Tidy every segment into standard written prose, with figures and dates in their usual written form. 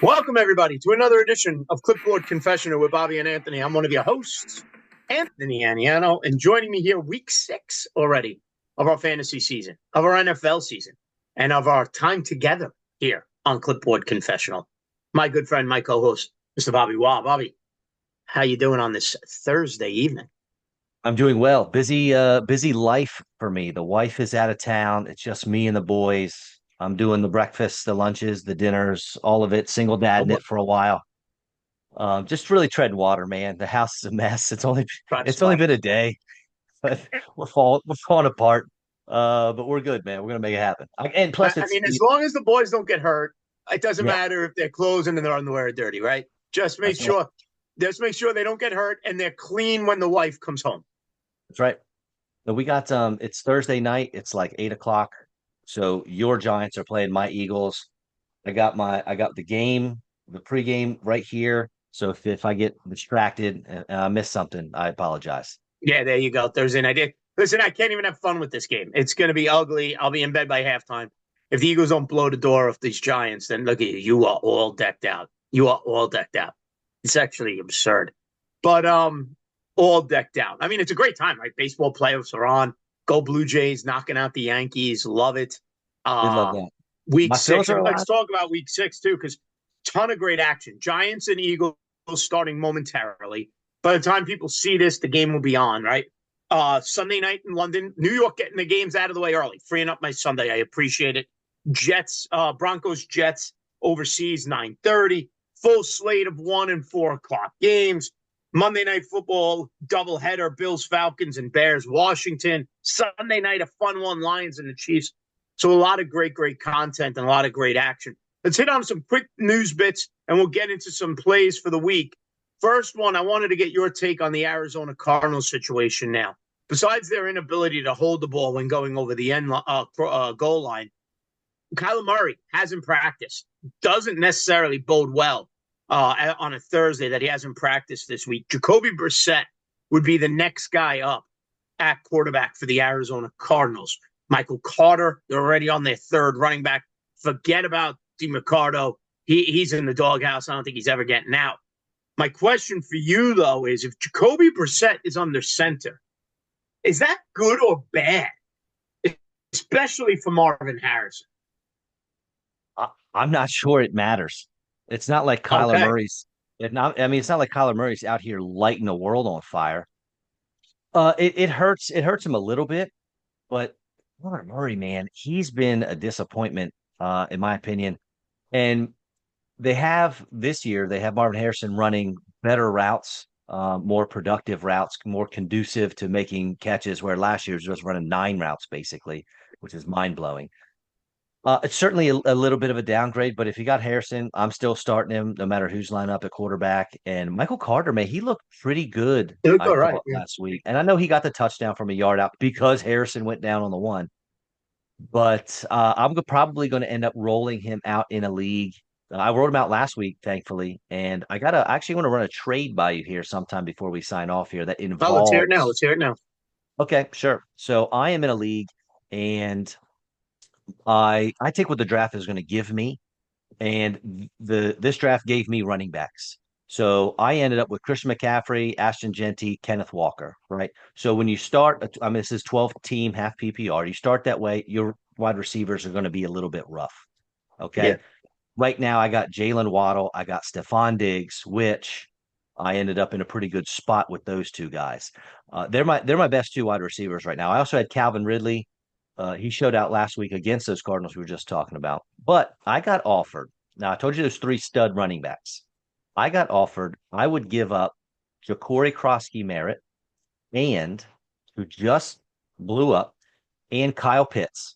Welcome, everybody, to another edition of Clipboard Confessional with Bobby and Anthony. I'm one of your hosts, Anthony Aniano, and joining me here, week 6 already of our fantasy season, of our NFL season, and of our time together here on Clipboard Confessional. My good friend, my co-host, Mr. Bobby Wah. Bobby, how you doing on this Thursday evening? I'm doing well. Busy life for me. The wife is out of town. It's just me and the boys. I'm doing the breakfasts, the lunches, the dinners, all of it. Single dad Oh, in it for a while. Just really treading water, man. The house is a mess. try to It's only survive. been a day, but we're falling apart. But we're good, man. We're gonna make it happen. And I, plus, I mean, as long as the boys don't get hurt, it doesn't yeah, matter if their clothes and their underwear are dirty, right? Just make that's right. sure, just make sure they don't get hurt and they're clean when the wife comes home. That's right. No, we got it's Thursday night. It's like 8 o'clock. So your Giants are playing my Eagles. I got the game, the pregame right here. So if I get distracted and I miss something, I apologize. Yeah, there you go. Thursday night. Listen, I can't even have fun with this game. It's going to be ugly. I'll be in bed by halftime. If the Eagles don't blow the door off these Giants, then look at you. You are all decked out. You are all decked out. It's actually absurd, but all decked out. I mean, it's a great time, right? Baseball playoffs are on. Go Blue Jays, knocking out the Yankees. Love it. Did love Uh, that. week My Phils six, are and let's alive. talk about week 6 too, because ton of great action. Giants and Eagles starting momentarily. By the time people see this, the game will be on, right? Sunday night in London, New York getting the games out of the way early, freeing up my Sunday. I appreciate it. Jets, Broncos, Jets overseas 9:30. Full slate of 1 and 4 o'clock games. Monday night football doubleheader: Bills, Falcons, and Bears, Washington. Sunday night a fun one: Lions and the Chiefs. So a lot of great content and a lot of great action. Let's hit on some quick news bits and we'll get into some plays for the week. First one, I wanted to get your take on the Arizona Cardinals situation now. Besides their inability to hold the ball when going over the goal line, Kyler Murray hasn't practiced. Doesn't necessarily bode well on a Thursday that he hasn't practiced this week. Jacoby Brissett would be the next guy up at quarterback for the Arizona Cardinals. Michael Carter, they're already on their third running back. Forget about DeMarcado. He's in the doghouse. I don't think he's ever getting out. My question for you, though, is if Jacoby Brissett is under center, is that good or bad, especially for Marvin Harrison? I'm not sure it matters. It's not like Kyler Okay. Murray's. It's not like Kyler Murray's out here lighting the world on fire. It hurts. It hurts him a little bit, but Kyler Murray, man, he's been a disappointment, in my opinion. And they have this year, they have Marvin Harrison running better routes, more productive routes, more conducive to making catches, where last year was just running 9 routes basically, which is mind blowing. It's certainly a little bit of a downgrade, but if you got Harrison, I'm still starting him no matter who's lined up at quarterback. And Michael Carter, man, he looked pretty good, It looked I all right. thought, Yeah. last week. And I know he got the touchdown from a yard out because Harrison went down on the one. But probably going to end up rolling him out in a league. I rolled him out last week, thankfully, and I actually want to run a trade by you here sometime before we sign off here that Oh, let's hear it now. involves. Let's hear it now. Okay, sure. So I am in a league, and I take what the draft is going to give me, and the this draft gave me running backs. So I ended up with Christian McCaffrey, Ashton Genty, Kenneth Walker, right? So when you start, I mean, this is 12 team half PPR. You start that way, your wide receivers are going to be a little bit rough. Yeah. Okay. Right now, I got Jalen Waddle, I got Stephon Diggs, which I ended up in a pretty good spot with those two guys. They're my best two wide receivers right now. I also had Calvin Ridley. He showed out last week against those Cardinals we were just talking about. But I got offered. Now I told you there's 3 stud running backs. I got offered. I would give up Ja'Cory Krosky Merritt and who just blew up, and Kyle Pitts.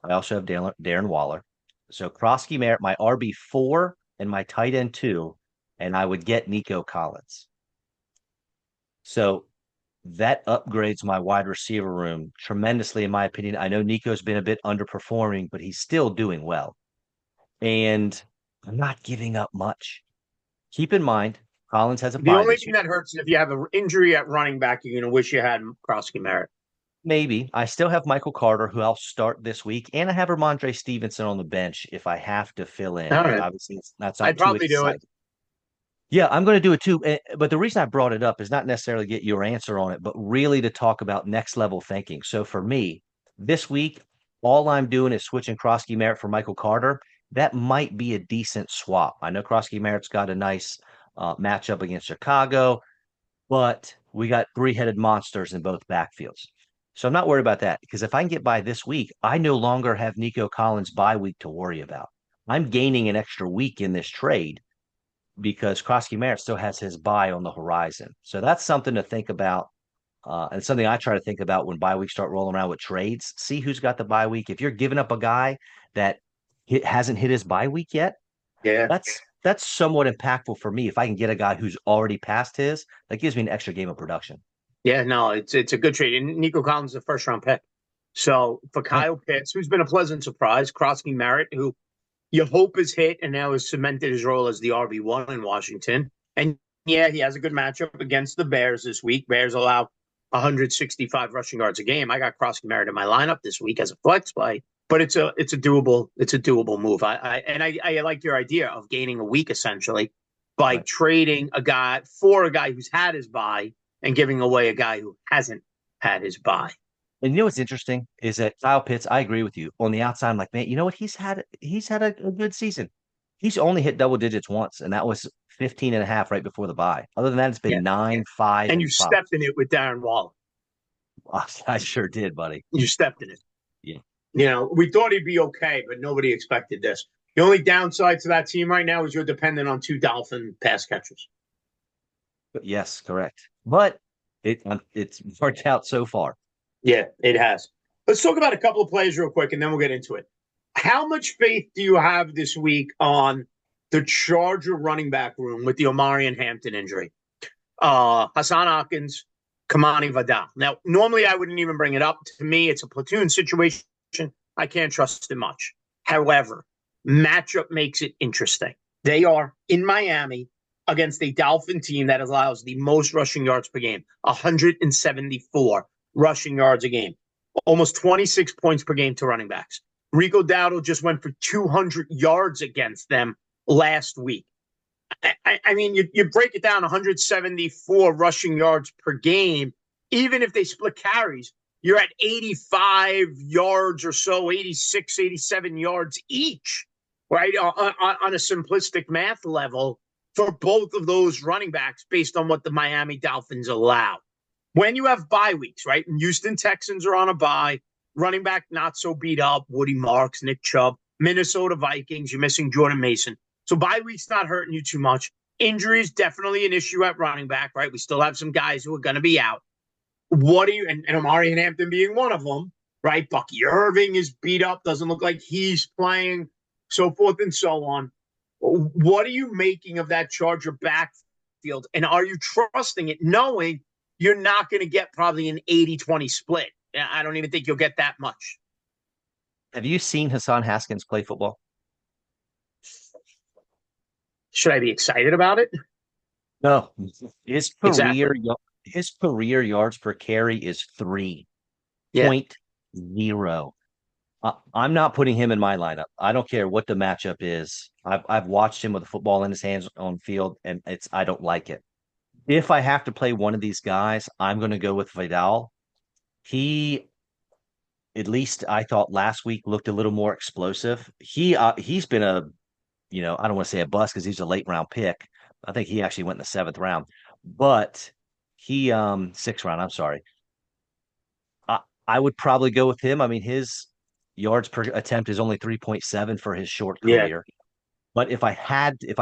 I also have Darren Waller. So Krosky Merritt, my RB4 and my tight end 2, and I would get Nico Collins. So that upgrades my wide receiver room tremendously, in my opinion. I know Nico's been a bit underperforming, but he's still doing well. And I'm not giving up much. Keep in mind, Collins has a The bye only this thing week. that hurts is if you have an injury at running back, you're going to wish you had Krosky Merritt. Maybe. I still have Michael Carter, who I'll start this week, and I have Ramondre Stevenson on the bench if I have to fill in. All But right. obviously, that's not I'd too probably do it. exciting. Yeah, I'm going to do it too. But the reason I brought it up is not necessarily get your answer on it, but really to talk about next level thinking. So for me, this week, all I'm doing is switching Krosky Merritt for Michael Carter. That might be a decent swap. I know Krosky Merritt's got a nice matchup against Chicago, but we got three-headed monsters in both backfields. So I'm not worried about that because if I can get by this week, I no longer have Nico Collins bye week to worry about. I'm gaining an extra week in this trade because Krosky Merritt still has his bye on the horizon. So that's something to think about. And something I try to think about when bye weeks start rolling around with trades. See who's got the bye week. If you're giving up a guy that hasn't hit his bye week yet, Yeah. that's somewhat impactful for me. If I can get a guy who's already passed his, that gives me an extra game of production. Yeah, no, it's a good trade. And Nico Collins is a first round pick. So for Right. Kyle Pitts, who's been a pleasant surprise, Krosky Merritt, who you hope is hit and now has cemented his role as the RB1 in Washington. And yeah, he has a good matchup against the Bears this week. Bears allow 165 rushing yards a game. I got Krosky Merritt in my lineup this week as a flex play, but it's a doable move. I like your idea of gaining a week essentially by Right. trading a guy for a guy who's had his bye and giving away a guy who hasn't had his bye. And you know what's interesting is that Kyle Pitts, I agree with you. On the outside, I'm like, man, you know what? He's had a good season. He's only hit double digits once, and that was 15 and a half right before the bye. Other than that, it's Yeah. been 9, 5, And you and 5. stepped in it with Darren Waller. I sure did, buddy. You stepped in it. Yeah. We thought he'd be okay, but nobody expected this. The only downside to that team right now is you're dependent on two Dolphin pass catchers. But yes, correct. But it's worked out so far. Yeah, it has. Let's talk about a couple of plays real quick, and then we'll get into it. How much faith do you have this week on the Charger running back room with the Omarion Hampton injury? Hassan Hawkins, Kamani Vidal. Now, normally I wouldn't even bring it up. To me, it's a platoon situation. I can't trust it much. However, matchup makes it interesting. They are in Miami against a Dolphin team that allows the most rushing yards per game, 174 rushing yards a game, almost 26 points per game to running backs. Rico Dowdle just went for 200 yards against them last week. I mean, you break it down 174 rushing yards per game, even if they split carries, you're at 85 yards or so, 86, 87 yards each, right? On a simplistic math level for both of those running backs based on what the Miami Dolphins allow. When you have bye weeks, right? And Houston Texans are on a bye, running back not so beat up, Woody Marks, Nick Chubb, Minnesota Vikings, you're missing Jordan Mason. So bye week's not hurting you too much. Injuries definitely an issue at running back, right? We still have some guys who are going to be out. What do you, and Omarion Hampton being one of them, right? Bucky Irving is beat up, doesn't look like he's playing, so forth and so on. What are you making of that Charger backfield? And are you trusting it, knowing you're not going to get probably an 80-20 split? I don't even think you'll get that much. Have you seen Hassan Haskins play football? Should I be excited about it? No. His Exactly. career his career yards per carry is 3.0. Yeah. I'm not putting him in my lineup. I don't care what the matchup is. I've watched him with a football in his hands on field, and I don't like it. If I have to play one of these guys, I'm going to go with Vidal. He, at least I thought last week, looked a little more explosive. He's been I don't want to say a bust because he's a late round pick. I think he actually went in the 7th round, but he 6th round. I'm sorry. I would probably go with him. I mean, his yards per attempt is only 3.7 for his short Yeah. career. But if I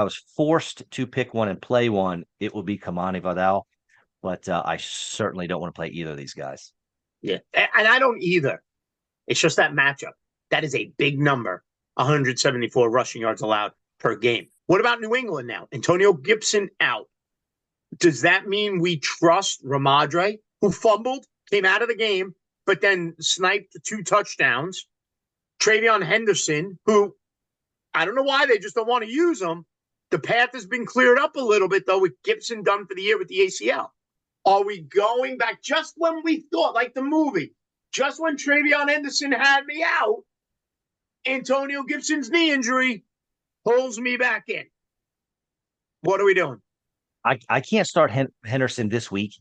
was forced to pick one and play one, it would be Kamani Vidal. But I certainly don't want to play either of these guys. Yeah. And I don't either. It's just that matchup. That is a big number. 174 rushing yards allowed per game. What about New England now? Antonio Gibson out. Does that mean we trust Ramondre, who fumbled, came out of the game, but then sniped 2 touchdowns? Travion Henderson, who I don't know why they just don't want to use him. The path has been cleared up a little bit, though, with Gibson done for the year with the ACL. Are we going back just when we thought, like the movie, Just when Travion Henderson had me out, Antonio Gibson's knee injury pulls me back in. What are we doing? I can't start Henderson this week.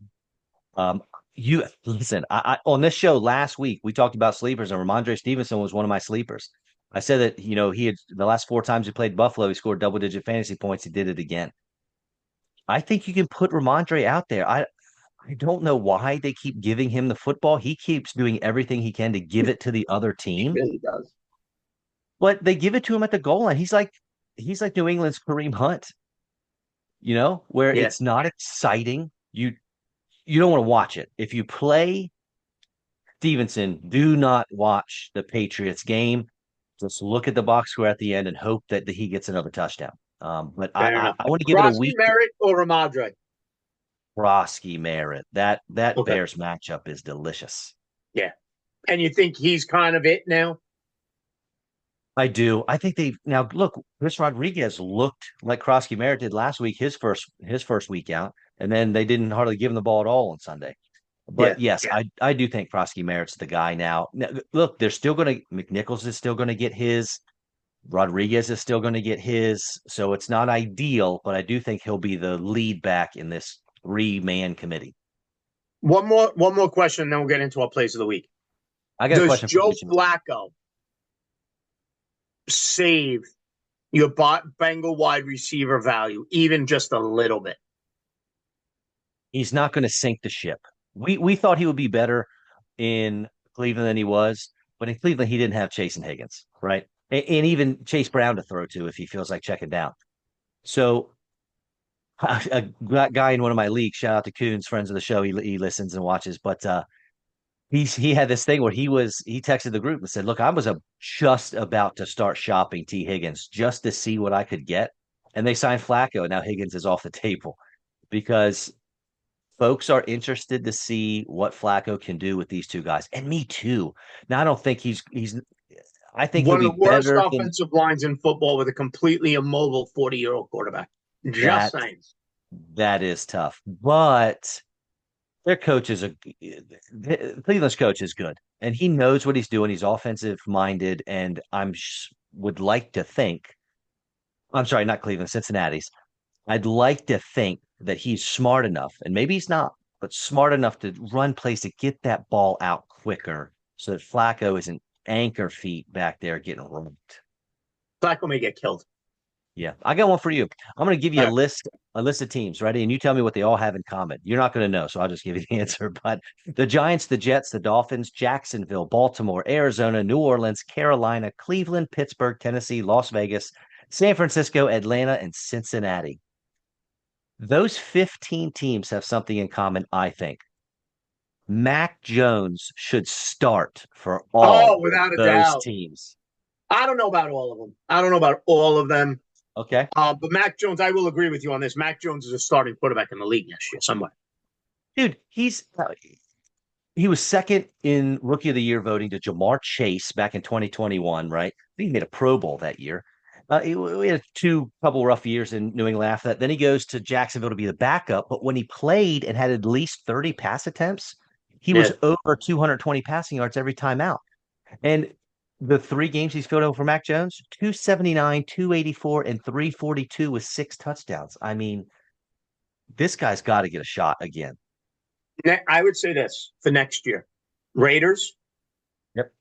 Um, you listen. I on this show last week we talked about sleepers, and Ramondre Stevenson was one of my sleepers. I said that he had the last 4 times he played Buffalo, he scored double-digit fantasy points. He did it again. I think you can put Ramondre out there. I don't know why they keep giving him the football. He keeps doing everything he can to give it to the other He team, really does. but they give it to him at the goal line. He's like New England's Kareem Hunt, where Yeah, it's not exciting. You don't want to watch it. If you play Stevenson, do not watch the Patriots game. Just look at the box score at the end and hope that he gets another touchdown. But fair I, enough. I, I want to give it a Krosky, week. Merritt, or Ramadre? Brosky Merritt. That Okay. Bears matchup is delicious. Yeah. And you think he's kind of it now? I do. I think they now look. Chris Rodriguez looked like Krosky Merritt did last week, his first week out, and then they didn't hardly give him the ball at all on Sunday. Yeah. But yes, I do think Krosky Merritt's the guy now. Now. Look, they're still going to McNichols is still going to get his. Rodriguez is still going to get his. So it's not ideal, but I do think he'll be the lead back in this 3-man committee. One more question, and then we'll get into our plays of the week. I got a Does question for Joe you. Flacco save your Bengal wide receiver value even just a little bit? He's not going to sink the ship. We thought he would be better in Cleveland than he was, but in Cleveland he didn't have Chase and Higgins, right? And even Chase Brown to throw to if he feels like checking down. So a guy in one of my leagues, shout out to Coons, friends of the show, he listens and watches, but he had this thing where he texted the group and said, "Look, I was just about to start shopping T Higgins just to see what I could get," and they signed Flacco, and now Higgins is off the table because folks are interested to see what Flacco can do with these two guys, and me too. Now I don't think he's. I think he'll One of be the worst better than offensive lines in football with a completely immobile 40-year-old quarterback. Just that. saying. That is tough, but their coach is Cleveland's coach is good, and he knows what he's doing. He's offensive minded, and would like to think. I'm sorry, not Cleveland, Cincinnati's. I'd like to think that he's smart enough, and maybe he's not, but smart enough to run plays to get that ball out quicker so that Flacco isn't anchor feet back there getting rumped. Flacco may get killed. Yeah, I got one for you. I'm going to give you All a right. list of teams, ready? And you tell me what they all have in common. You're not going to know, so I'll just give you the answer. But the Giants, the Jets, the Dolphins, Jacksonville, Baltimore, Arizona, New Orleans, Carolina, Cleveland, Pittsburgh, Tennessee, Las Vegas, San Francisco, Atlanta, and Cincinnati. Those 15 teams have something in common, I think. Mac Jones should start for Oh, all without a those doubt. teams. I don't know about all of them. I don't know about all of them. Okay. But Mac Jones, I will agree with you on this. Mac Jones is a starting quarterback in the league next year somewhere. Dude, he was second in Rookie of the Year voting to Jamar Chase back in 2021, right? I think he made a Pro Bowl that year. We had couple rough years in New England after that. Then he goes to Jacksonville to be the backup. But when he played and had at least 30 pass attempts, he Yeah. was over 220 passing yards every time out. And the 3 games he's filled out for Mac Jones, 279, 284, and 342 with 6 touchdowns. I mean, this guy's got to get a shot again. I would say this for next year: Raiders, Yep.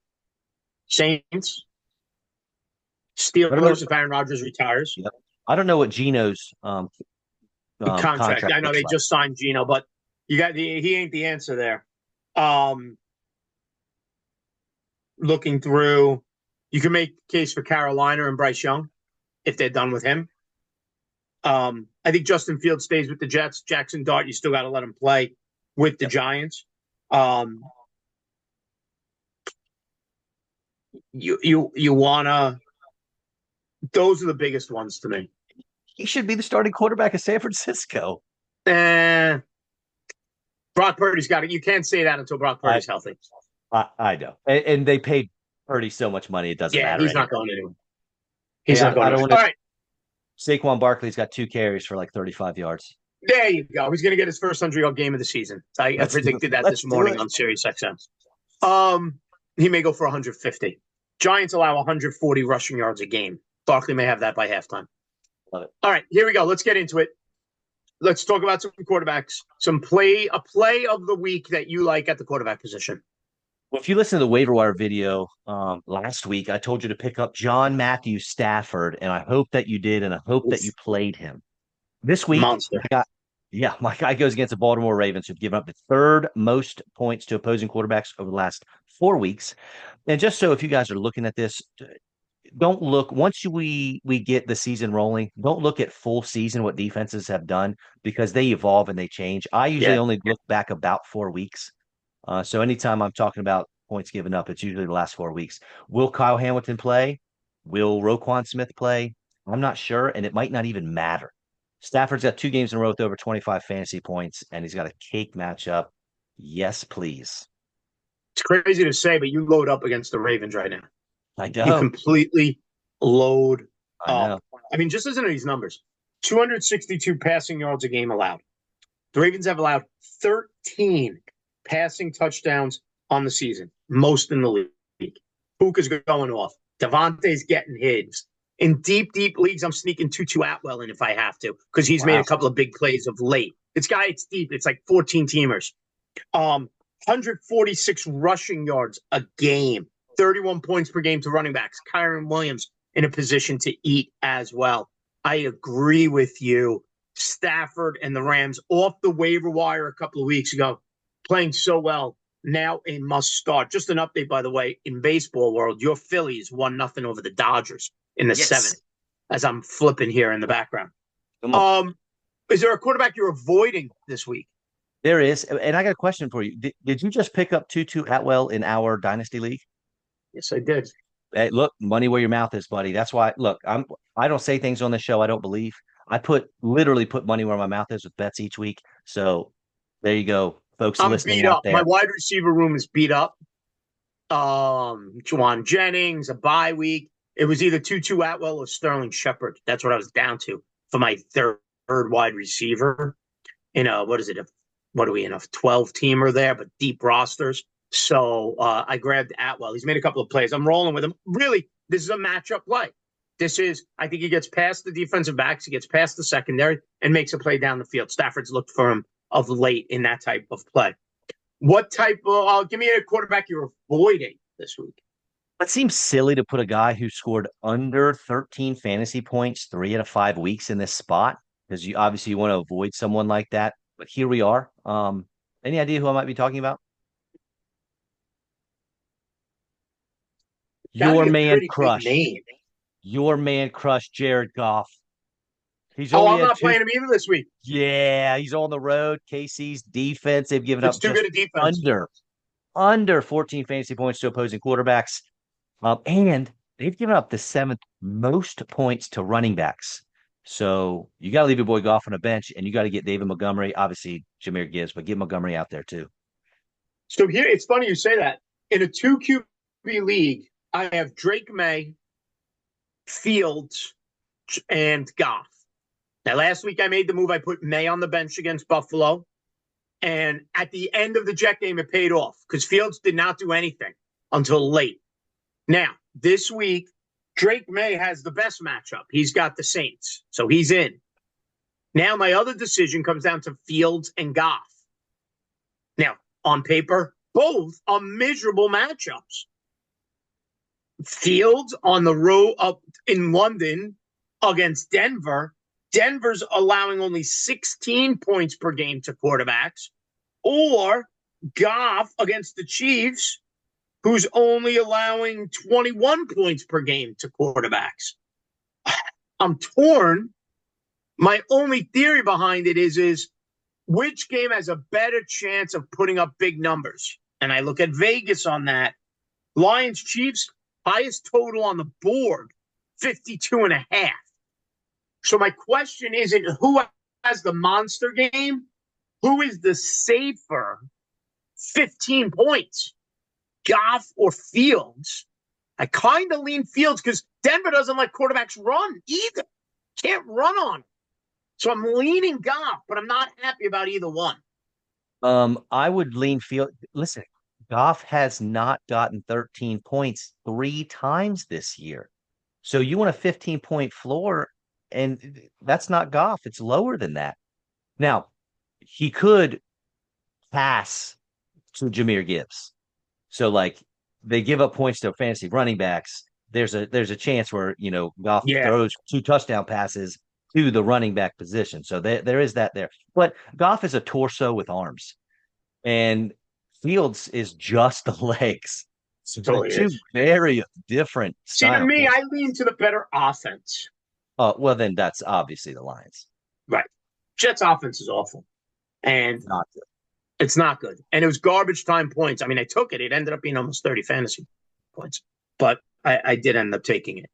Saints, I don't know. Steelers if Aaron Rodgers retires. Yep. I don't know what Geno's Contract. contract I know looks they like. just signed Gino, but he ain't the answer there. Um, Looking through, you can make a case for Carolina and Bryce Young if they're done with him. I think Justin Fields stays with the Jets. Jackson Dart, you still got to let him play with the Giants. You wanna. Those are the biggest ones to me. He should be the starting quarterback of San Francisco. Brock Purdy's got it. You can't say that until Brock Purdy's healthy. I know, and they paid Purdy so much money it doesn't matter. He's not going anywhere. He's not going I don't anywhere. want to. All right, Saquon Barkley's got 2 carries for like 35 yards. there you go. He's going to get his first 100-yard game of the season. I predicted that this morning on Sirius XM. Um, he may go for 150. Giants allow 140 rushing yards a game. Barkley may have that by halftime. Love it. All right, here we go. Let's get into it. Let's talk about some quarterbacks. A play of the week that you like at the quarterback position. Well, if you listen to the waiver wire video last week, I told you to pick up John Matthew Stafford, and I hope that you did, and I hope that you Oof, played him. This week, monster. my guy goes against the Baltimore Ravens, who've given up the third most points to opposing quarterbacks over the last 4 weeks. And just so if you guys are looking at this, don't look once we get the season rolling, don't look at full season what defenses have done because they evolve and they change. I usually Yeah. only look back about 4 weeks. So anytime I'm talking about points given up, it's usually the last 4 weeks. Will Kyle Hamilton play? Will Roquan Smith play? I'm not sure, and it might not even matter. Stafford's got 2 games in a row with over 25 fantasy points, and he's got a cake matchup. Yes, please. It's crazy to say, but you load up against the Ravens right now. I You know. completely load I up. know. I mean, just listen to these numbers: 262 passing yards a game allowed. The Ravens have allowed 13 passing touchdowns on the season, most in the league. Puka's going off. Devontae's getting his. In deep, deep leagues, I'm sneaking Tutu Atwell in if I have to, because he's made Wow. a couple of big plays of late. It's deep. It's like 14 teamers. 146 rushing yards a game, 31 points per game to running backs. Kyron Williams in a position to eat as well. I agree with you. Stafford and the Rams off the waiver wire a couple of weeks ago, playing so well. Now a must start. Just an update, by the way, in baseball world, your Phillies won nothing over the Dodgers in the Yes. seventh. As I'm flipping here in the background. Come on. Is there a quarterback you're avoiding this week? There is. And I got a question for you. Did you just pick up Tutu Atwell in our Dynasty League? Yes, I did. Hey, look, money where your mouth is, buddy. That's why, look, I don't say things on the show I don't believe. I literally put money where my mouth is with bets each week. So there you go, folks I'm listening beat out up. My there. wide receiver room is beat up. Juwan Jennings, a bye week. It was either Tutu Atwell or Sterling Shepard. That's what I was down to for my third wide receiver. What is it? What are we in a 12 teamer there, but deep rosters. So I grabbed Atwell. He's made a couple of plays. I'm rolling with him. Really, this is a matchup play. I think he gets past the defensive backs, he gets past the secondary, and makes a play down the field. Stafford's looked for him of late in that type of play. What type of, give me a quarterback you're avoiding this week? It seems silly to put a guy who scored under 13 fantasy points 3 out of 5 weeks in this spot because you obviously want to avoid someone like that. But here we are. Any idea who I might be talking about? Got to Your be a man pretty big crush. name. Your man crush, Jared Goff. He's Oh, only I'm had not two. playing him either this week. Yeah, he's on the road. KC's defense, they've given It's up too good just a defense. under 14 fantasy points to opposing quarterbacks. And they've given up the seventh most points to running backs. So you got to leave your boy Goff on a bench, and you got to get David Montgomery, obviously Jameer Gibbs, but get Montgomery out there too. So here, it's funny you say that. In a 2 QB league, I have Drake May, Fields, and Goff. Now, last week I made the move. I put May on the bench against Buffalo. And at the end of the Jet game, it paid off because Fields did not do anything until late. Now, this week, Drake May has the best matchup. He's got the Saints, so he's in. Now, my other decision comes down to Fields and Goff. Now, on paper, both are miserable matchups. Fields on the road up in London against Denver. Denver's allowing only 16 points per game to quarterbacks, or Goff against the Chiefs, who's only allowing 21 points per game to quarterbacks. I'm torn. My only theory behind it is which game has a better chance of putting up big numbers? And I look at Vegas on that. Lions Chiefs, highest total on the board, 52.5. So my question isn't who has the monster game, who is the safer 15 points, Goff or Fields? I kind of lean Fields because Denver doesn't let quarterbacks run either. Can't run on it. So I'm leaning Goff, but I'm not happy about either one. I would lean Field. Listen, Goff has not gotten 13 points 3 times this year. So you want a 15-point floor, and that's not Goff. It's lower than that. Now, he could pass to Jahmyr Gibbs. So like they give up points to fantasy running backs. There's a chance where Goff Yeah. throws 2 touchdown passes to the running back position. So there is that there. But Goff is a torso with arms, and Fields is just the legs. So they're Totally two is. very different See, to style. me, I lean to the better offense. Oh, well, then that's obviously the Lions. Right. Jets offense is awful. And Not good. it's not good. And it was garbage time points. I mean, I took it. It ended up being almost 30 fantasy points. But I did end up taking it.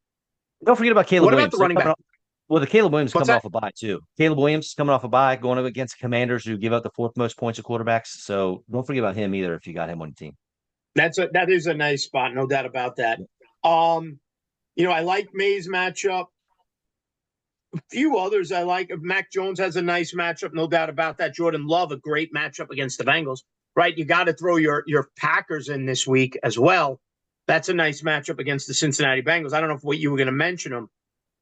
Don't forget about Caleb What about Williams. the running back? Well, the Caleb Williams What's coming that? off a bye too. Caleb Williams coming off a bye, going up against the Commanders who give up the fourth most points of quarterbacks. So don't forget about him either if you got him on your team. That is a nice spot, no doubt about that. I like May's matchup. A few others I like. Mac Jones has a nice matchup, no doubt about that. Jordan Love, a great matchup against the Bengals. Right, you got to throw your Packers in this week as well. That's a nice matchup against the Cincinnati Bengals. I don't know if what you were going to mention them,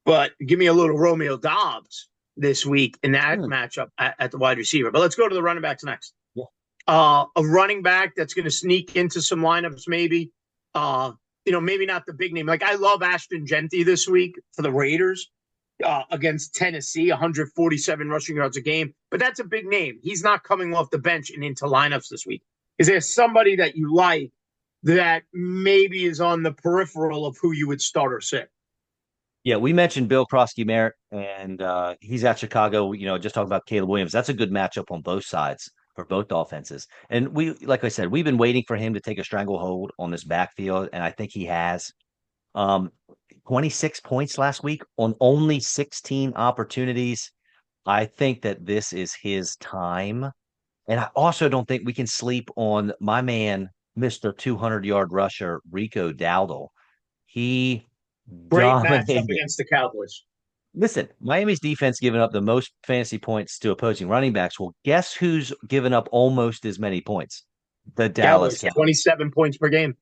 but give me a little Romeo Dobbs this week in that matchup at the wide receiver. But let's go to the running backs next. Yeah. A running back that's going to sneak into some lineups, maybe. Maybe not the big name. Like I love Ashton Genty this week for the Raiders against Tennessee, 147 rushing yards a game. But that's a big name. He's not coming off the bench and into lineups this week. Is there somebody that you like that maybe is on the peripheral of who you would start or sit? Yeah, we mentioned Bill Krosky Merritt, and he's at Chicago. Just talking about Caleb Williams. That's a good matchup on both sides for both offenses. And like I said, we've been waiting for him to take a stranglehold on this backfield, and I think he has. 26 points last week on only 16 opportunities. I think that this is his time. And I also don't think we can sleep on my man, Mr. 200-yard rusher, Rico Dowdle. He Great matchup dominated. against the Cowboys. Listen, Miami's defense giving up the most fantasy points to opposing running backs. Well, guess who's given up almost as many points? The Dallas Cowboys, Cowboys. 27 points per game.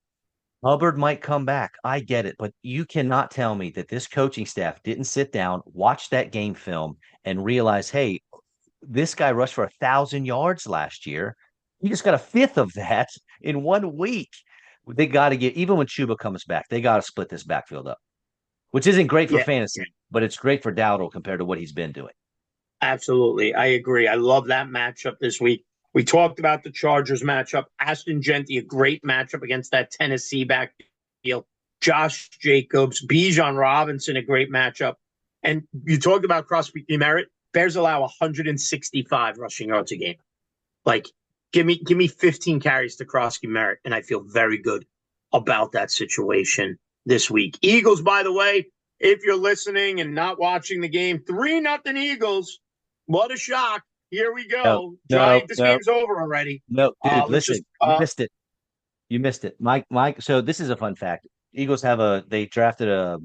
Hubbard might come back. I get it, but you cannot tell me that this coaching staff didn't sit down, watch that game film, and realize, hey, this guy rushed for 1,000 yards last year. He just got a fifth of that in 1 week. They got to get, even when Chuba comes back, they got to split this backfield up, which isn't great for fantasy, but it's great for Dowdle compared to what he's been doing. Absolutely. I agree. I love that matchup this week. We talked about the Chargers matchup. Ashton Genty, a great matchup against that Tennessee backfield. Josh Jacobs, Bijan Robinson, a great matchup. And you talked about Crosby Merritt. Bears allow 165 rushing yards a game. Like, give me 15 carries to Crosby Merritt, and I feel very good about that situation this week. Eagles, by the way, if you're listening and not watching the game, 3-0 Eagles. What a shock. Here we go. This game's over already. No, dude, listen, you missed it. You missed it. Mike, so this is a fun fact. Eagles they drafted a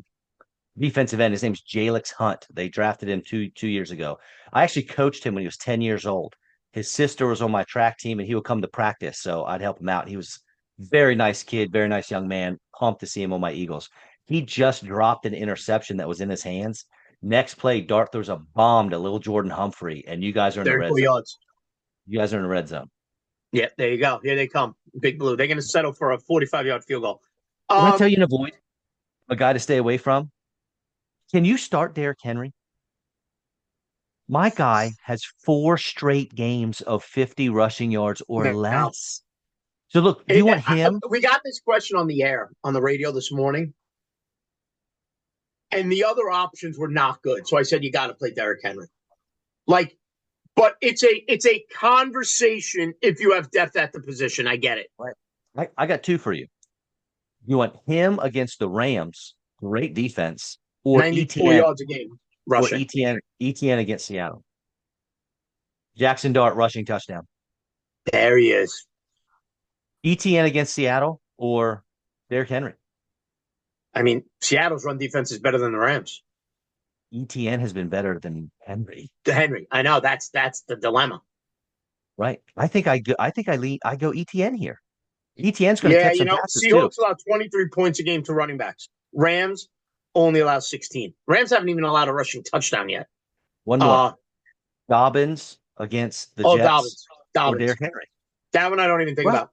defensive end. His name's Jalix Hunt. They drafted him two years ago. I actually coached him when he was 10 years old. His sister was on my track team, and he would come to practice, so I'd help him out. He was a very nice kid, very nice young man. Pumped to see him on my Eagles. He just dropped an interception that was in his hands. Next play, Dart throws a bomb to little Jordan Humphrey, and you guys are in the red zone. Yards. You guys are in the red zone. Yeah, there you go. Here they come. Big Blue. They're going to settle for a 45-yard field goal. Can I tell you to avoid a guy to stay away from? Can you start Derrick Henry? My guy has 4 straight games of 50 rushing yards or less. So look, you want him? We got this question on the air, on the radio this morning. And the other options were not good. So I said, you got to play Derrick Henry. But it's a conversation if you have depth at the position. I get it. Right. I got 2 for you. You want him against the Rams, great defense, or 94 yards a game rushing. Or ETN against Seattle. Jackson Dart rushing touchdown. There he is. ETN against Seattle or Derrick Henry. I mean, Seattle's run defense is better than the Rams. ETN has been better than Henry. I know that's the dilemma. Right. I go ETN here. ETN's going to Yeah, catch some passes too. Seahawks allow 23 points a game to running backs. Rams only allow 16. Rams haven't even allowed a rushing touchdown yet. One more. Uh, Dobbins against the oh, Jets Dobbins. or Dobbins. Derrick Henry. That one I don't even think Well, about.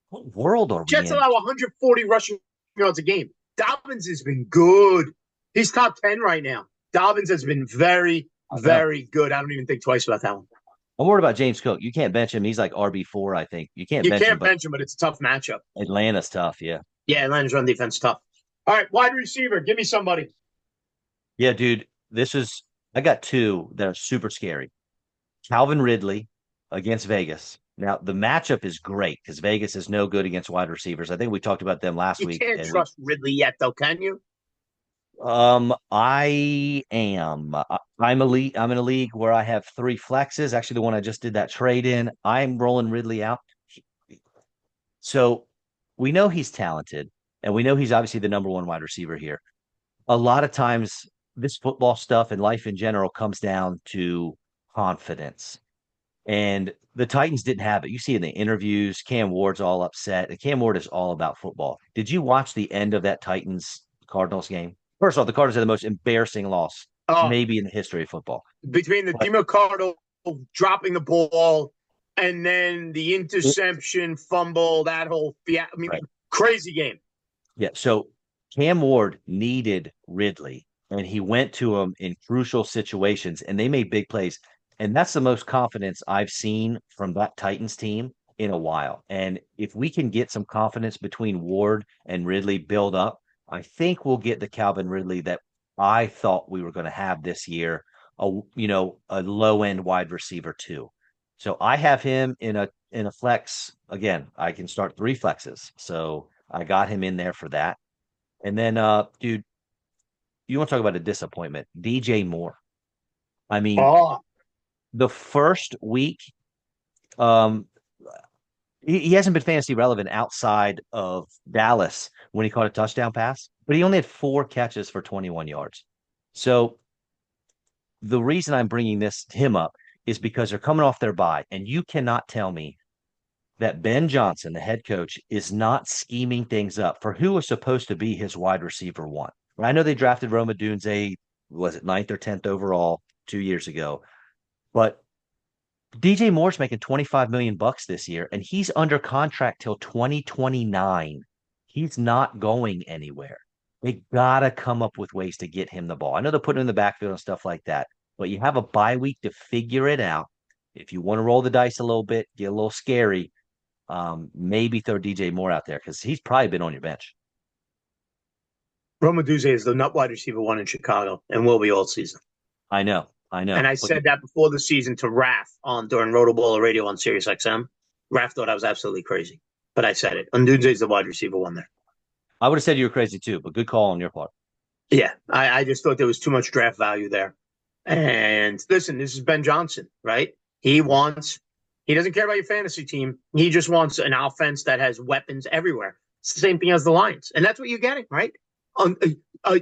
what world are we Jets in? allow 140 rushing yards a game. Dobbins has been good. He's top 10 right now. Dobbins has been very, I know. very good. I don't even think twice about that one. I'm worried about James Cook. You can't bench him. He's like RB4, I think. You can't You bench him, can't but bench him, but it's a tough matchup. Atlanta's tough. Yeah. Yeah, Atlanta's run defense tough. All right, wide receiver. Give me somebody. Yeah, dude. I got two that are super scary. Calvin Ridley against Vegas. Now, the matchup is great because Vegas is no good against wide receivers. I think we talked about them last You week. can't And trust Ridley yet, though, can you? I am. I'm in a league where I have three flexes. Actually, the one I just did that trade in. I'm rolling Ridley out. So we know he's talented, and we know he's obviously the number one wide receiver here. A lot of times, this football stuff and life in general comes down to confidence. And the Titans didn't have it. You see in the interviews, Cam Ward's all upset. And Cam Ward is all about football. Did you watch the end of that Titans Cardinals game? First of all, the Cardinals had the most embarrassing loss Oh, maybe in the history of football. between the But DiMarcado dropping the ball and then the it, interception, fumble, that whole right. crazy game. Yeah. So Cam Ward needed Ridley, and he went to him in crucial situations, and they made big plays. And that's the most confidence I've seen from that Titans team in a while. And if we can get some confidence between Ward and Ridley build up, I think we'll get the Calvin Ridley that I thought we were going to have this year, a low end wide receiver too. So I have him in a flex. Again, I can start three flexes. So I got him in there for that. And then dude, you want to talk about a disappointment. DJ Moore. I mean, Oh, the first week, um, he hasn't been fantasy relevant outside of Dallas when he caught a touchdown pass, but he only had 4 catches for 21 yards. So the reason I'm bringing him up is because they're coming off their bye, and you cannot tell me that Ben Johnson, the head coach, is not scheming things up for who was supposed to be his wide receiver one. I know they drafted Roma Dunze, was it ninth or 10th overall 2 years ago, but DJ Moore's making 25 million bucks this year, and he's under contract till 2029. He's not going anywhere. They gotta come up with ways to get him the ball. I know they're putting him in the backfield and stuff like that, but you have a bye week to figure it out. If you want to roll the dice a little bit, get a little scary, maybe throw DJ Moore out there because he's probably been on your bench. Roma Duze is the nut wide receiver one in Chicago and will be all season. I know. And I said that before the season to Raph during Rotoballer Radio on Sirius XM. Raph thought I was absolutely crazy, but I said it. Ndunze is the wide receiver one there. I would have said you were crazy too, but good call on your part. Yeah, I just thought there was too much draft value there. And listen, this is Ben Johnson, right? He doesn't care about your fantasy team. He just wants an offense that has weapons everywhere. It's the same thing as the Lions. And that's what you're getting, right?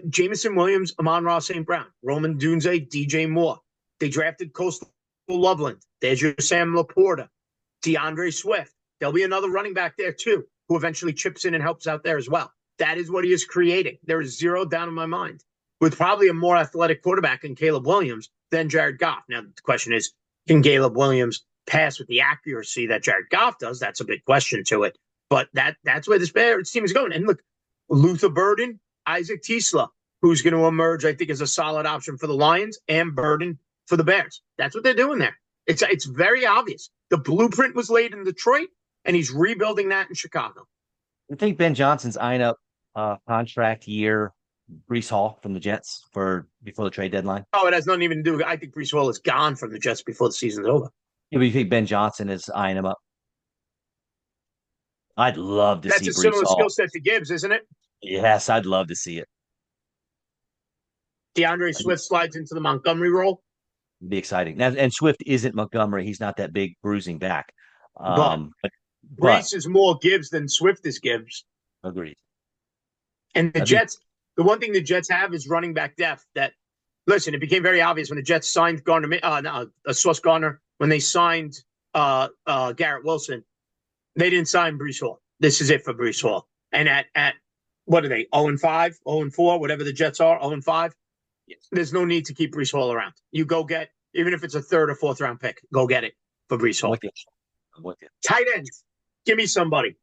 Jamison Williams, Amon-Ra St. Brown, Roman Dunze, DJ Moore. They drafted Coastal Loveland. There's your Sam Laporta, DeAndre Swift. There'll be another running back there too, who eventually chips in and helps out there as well. That is what he is creating. There is zero doubt in my mind, with probably a more athletic quarterback in Caleb Williams than Jared Goff. Now, the question is, can Caleb Williams pass with the accuracy that Jared Goff does? That's a big question to it. But that's where this Bears team is going. And look, Luther Burden, Isaac Tisla, who's going to emerge, I think, as a solid option for the Lions, and Burden for the Bears. That's what they're doing there. It's very obvious. The blueprint was laid in Detroit, and he's rebuilding that in Chicago. I think Ben Johnson's eyeing up contract year Brees Hall from the Jets for before the trade deadline. Oh, it has nothing even to do. I think Brees Hall is gone from the Jets before the season's over. Yeah, but you think Ben Johnson is eyeing him up? I'd love to That's see a Brees similar skill Hall. set to Gibbs, isn't it? Yes, I'd love to see it. DeAndre Swift slides into the Montgomery role. It'd be exciting. Now, and Swift isn't Montgomery. He's not that big bruising back. But Brees is more Gibbs than Swift is Gibbs. Agreed. And the Jets, the one thing the Jets have is running back depth. That, listen, it became very obvious when the Jets signed Sauce Gardner, when they signed Garrett Wilson. They didn't sign Brees Hall. This is it for Brees Hall. And at what are they? 0 and 5, 0 and 4, whatever the Jets are, 0 and 5. There's no need to keep Brees Hall around. You go get, even if it's a third or fourth round pick, go get it for Brees I'm Hall. with you. I'm with you. Tight ends. Give me somebody.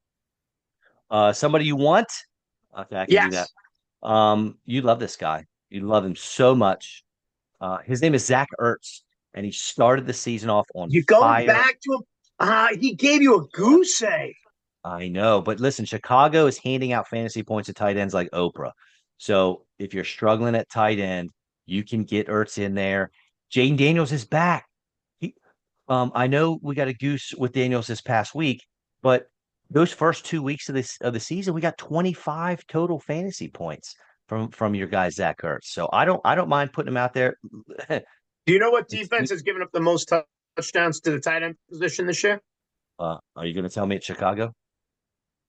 Somebody you want? Okay, I can do that. Yes. You love this guy. You love him so much. His name is Zach Ertz, and he started the season off on You're going fire. back to him. He gave you a goose egg. I know, but listen, Chicago is handing out fantasy points to tight ends like Oprah. So if you're struggling at tight end, you can get Ertz in there. Jaden Daniels is back. He, I know we got a goose with Daniels this past week, but those first 2 weeks of the season, we got 25 total fantasy points from your guy Zach Ertz. So I don't mind putting him out there. Do you know what defense has given up the most touchdowns to the tight end position this year? Are you going to tell me it's Chicago?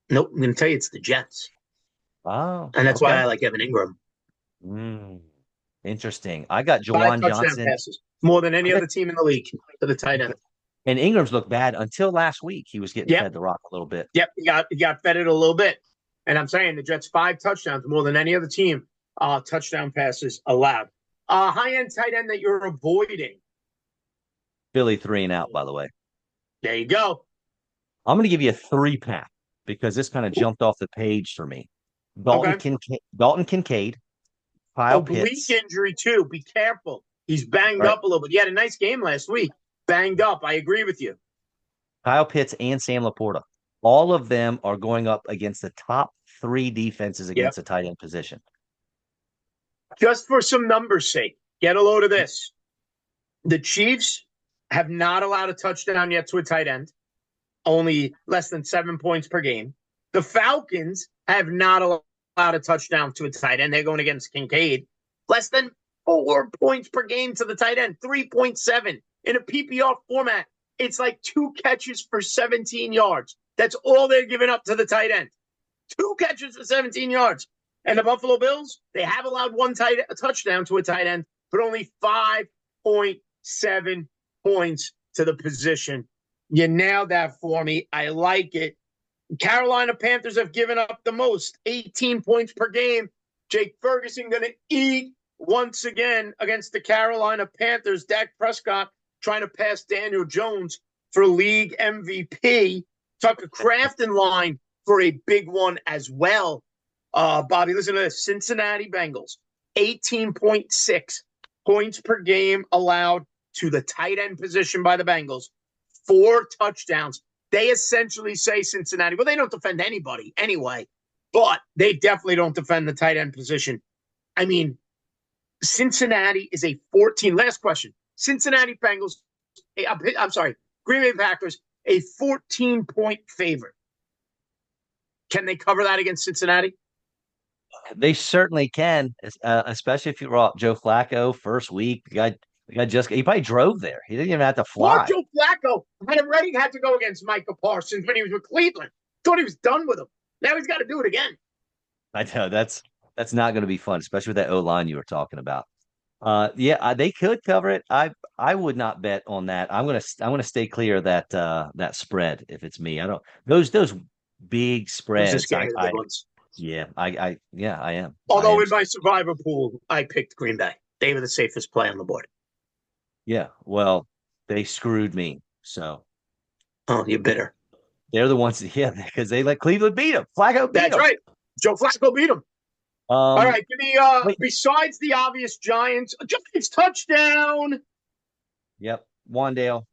Nope. I'm going to tell you it's the Jets. Oh, And that's why okay. I like Evan Ingram. Mm, interesting. I got Five Jawan touchdown Johnson. passes, more than any I got, other team in the league to the tight end. and Ingram's looked bad until last week. He was getting Yep. fed the rock a little bit. Yep. He got fed it a little bit. And I'm saying the Jets 5 touchdowns, more than any other team, touchdown passes allowed. High end tight end that you're avoiding. Philly 3 and out, by the way. There you go. I'm going to give you a 3 pack because this kind of jumped off the page for me. Okay. Dalton Kincaid, Kyle Oblique Pitts. injury too. Be careful. He's banged Right. up a little bit. He had a nice game last week. Banged up. I agree with you. Kyle Pitts and Sam Laporta. All of them are going up against the top 3 defenses Yep. against the tight end position. Just for some numbers' sake, get a load of this. The Chiefs have not allowed a touchdown yet to a tight end, only less than 7 points per game. The Falcons have not allowed a touchdown to a tight end. They're going against Kincaid. Less than 4 points per game to the tight end, 3.7. In a PPR format, it's like 2 catches for 17 yards. That's all they're giving up to the tight end. 2 catches for 17 yards. And the Buffalo Bills, they have allowed a touchdown to a tight end, but only 5.7 points to the position. You nailed that for me. I like it. Carolina Panthers have given up the most, 18 points per game. Jake Ferguson going to eat once again against the Carolina Panthers. Dak Prescott trying to pass Daniel Jones for league MVP. Tucker Kraft in line for a big one as well. Bobby, listen to this. Cincinnati Bengals, 18.6 points per game allowed to the tight end position by the Bengals. 4 touchdowns. They essentially say Cincinnati, well, they don't defend anybody anyway, but they definitely don't defend the tight end position. I mean, Cincinnati is a 14. Last question. Cincinnati Bengals, I'm sorry, Green Bay Packers, a 14-point favorite. Can they cover that against Cincinnati? They certainly can, especially if you're Joe Flacco first week. He probably drove there. He didn't even have to Poor fly. Joe Flacco had already had to go against Micah Parsons when he was with Cleveland. Thought he was done with him. Now he's got to do it again. I know that's not going to be fun, especially with that O line you were talking about. They could cover it. I would not bet on that. I'm gonna stay clear of that spread if it's me. I don't those big I'm just spreads. scared of the big ones. I am. Although in my survivor pool, I picked Green Bay. They were the safest play on the board. Yeah, well, they screwed me. So Oh, you're bitter. they're the ones, yeah, because they let Cleveland beat them. Flacco beat That's them. right. Joe Flacco beat him. All right, give me wait. besides the obvious Giants touchdown. Yep, Wandale.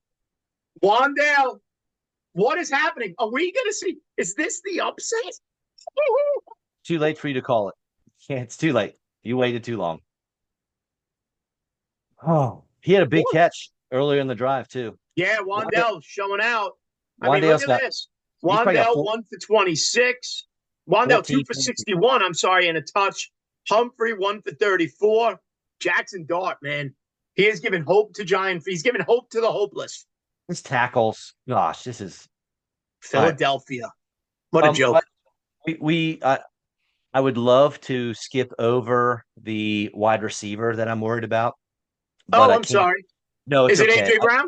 Wandale. What is happening? Are we gonna see? Is this the upset? Too late for you to call it. Yeah, it's too late. You waited too long. Oh, he had a big catch earlier in the drive too. Yeah, Wandale showing out. I mean, Wandale's look at this. He's probably got Wandale 1 for 26. Wandale 2 for 61. I'm sorry, and a touch. Humphrey 1 for 34. Jackson Dart, man, he is giving hope to Giant. He's giving hope to the hopeless. his tackles. Gosh, this is Philadelphia. Right. What a joke. I would love to skip over the wide receiver that I'm worried about. But I'm sorry. No, it's is it okay. AJ Brown?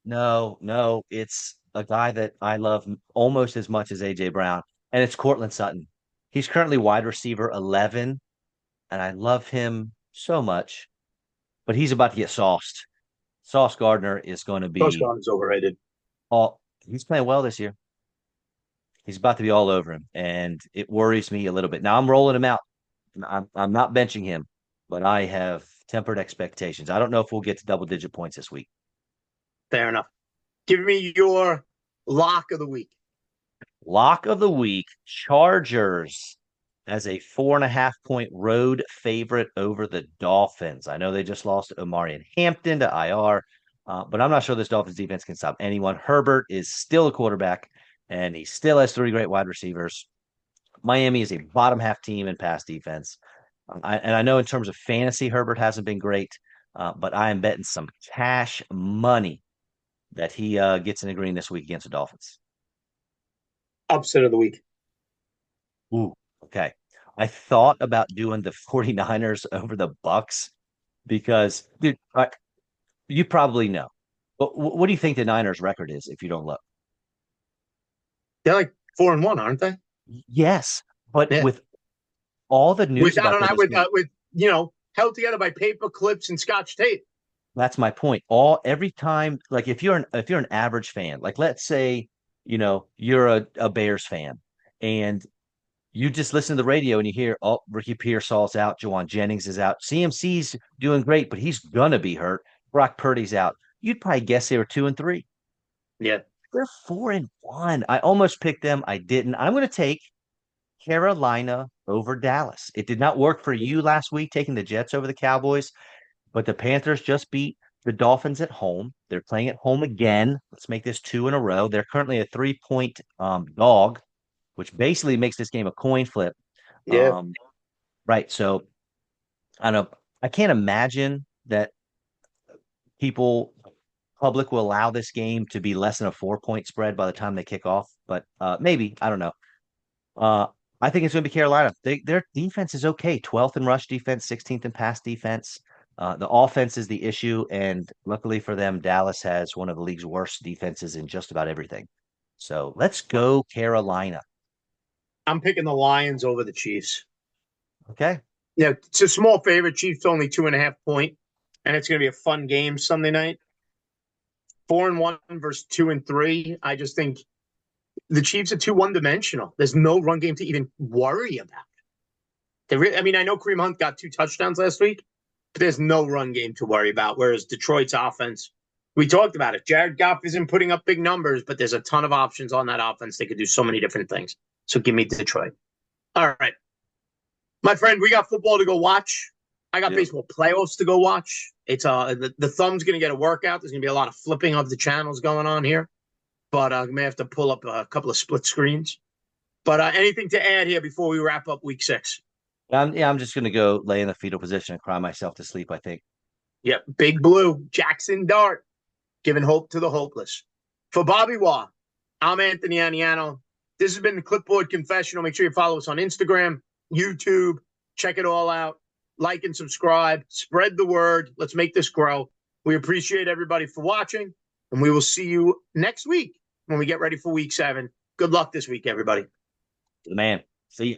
No, it's a guy that I love almost as much as AJ Brown. and it's Cortland Sutton. He's currently wide receiver 11, and I love him so much, but he's about to get sauced. Sauce Gardner is going to Coach be Gone is overrated. he's playing well this year. He's about to be all over him, and it worries me a little bit. Now I'm rolling him out. I'm not benching him, but I have tempered expectations. I don't know if we'll get to double digit points this week. Fair enough. Give me your lock of the week. Lock of the week, Chargers as a 4.5 point road favorite over the Dolphins. I know they just lost Omari and Hampton to IR, but I'm not sure this Dolphins defense can stop anyone. Herbert is still a quarterback, and he still has three great wide receivers. Miami is a bottom half team in pass defense. And I know in terms of fantasy, Herbert hasn't been great, but I am betting some cash money that he gets in the green this week against the Dolphins. Upset of the week. Ooh, okay. I thought about doing the 49ers over the Bucks because, dude, you probably know. But what do you think the Niners record is if you don't look? They're like 4-1, aren't they? Yes, but Yeah. with all the news With I about don't know them this week, with held together by paper clips and scotch tape. that's my point. Every time, like if you're an average fan, like let's say, you're a Bears fan and you just listen to the radio and you hear, oh, Ricky Pearsall's out, Jawan Jennings is out, CMC's doing great, but he's gonna be hurt. Brock Purdy's out. You'd probably guess they were 2-3. Yeah. They're 4-1. I almost picked them. I didn't. I'm gonna take Carolina over Dallas. It did not work for you last week, taking the Jets over the Cowboys. But the Panthers just beat the Dolphins at home. They're playing at home again. Let's make this two in a row. They're currently a 3 point dog, which basically makes this game a coin flip. Yeah. Um, right. So I don't know. I can't imagine that people, public, will allow this game to be less than a 4 point spread by the time they kick off. But maybe. I don't know. Uh, I think it's going to be Carolina. Their defense is okay. 12th in rush defense, 16th in pass defense. The offense is the issue, and luckily for them, Dallas has one of the league's worst defenses in just about everything. So let's go Carolina. I'm picking the Lions over the Chiefs. Okay. Yeah, it's a small favorite. Chiefs only 2.5 point, and it's going to be a fun game Sunday night. 4-1 versus 2-3. I just think the Chiefs are too one-dimensional. There's no run game to even worry about. I know Kareem Hunt got 2 touchdowns last week, but there's no run game to worry about. Whereas Detroit's offense, we talked about it. Jared Goff isn't putting up big numbers, but there's a ton of options on that offense. They could do so many different things. So give me Detroit. All right. My friend, we got football to go watch. I got baseball playoffs to go watch. It's the thumb's going to get a workout. There's going to be a lot of flipping of the channels going on here, but I may have to pull up a couple of split screens. But anything to add here before we wrap up week 6? I'm just going to go lay in the fetal position and cry myself to sleep, I think. Yep. Big Blue, Jackson Dart, giving hope to the hopeless. For Bobby Waugh, I'm Anthony Aniano. This has been the Clipboard Confessional. Make sure you follow us on Instagram, YouTube. Check it all out. Like and subscribe. Spread the word. Let's make this grow. We appreciate everybody for watching, and we will see you next week when we get ready for week 7. Good luck this week, everybody. The man. See you.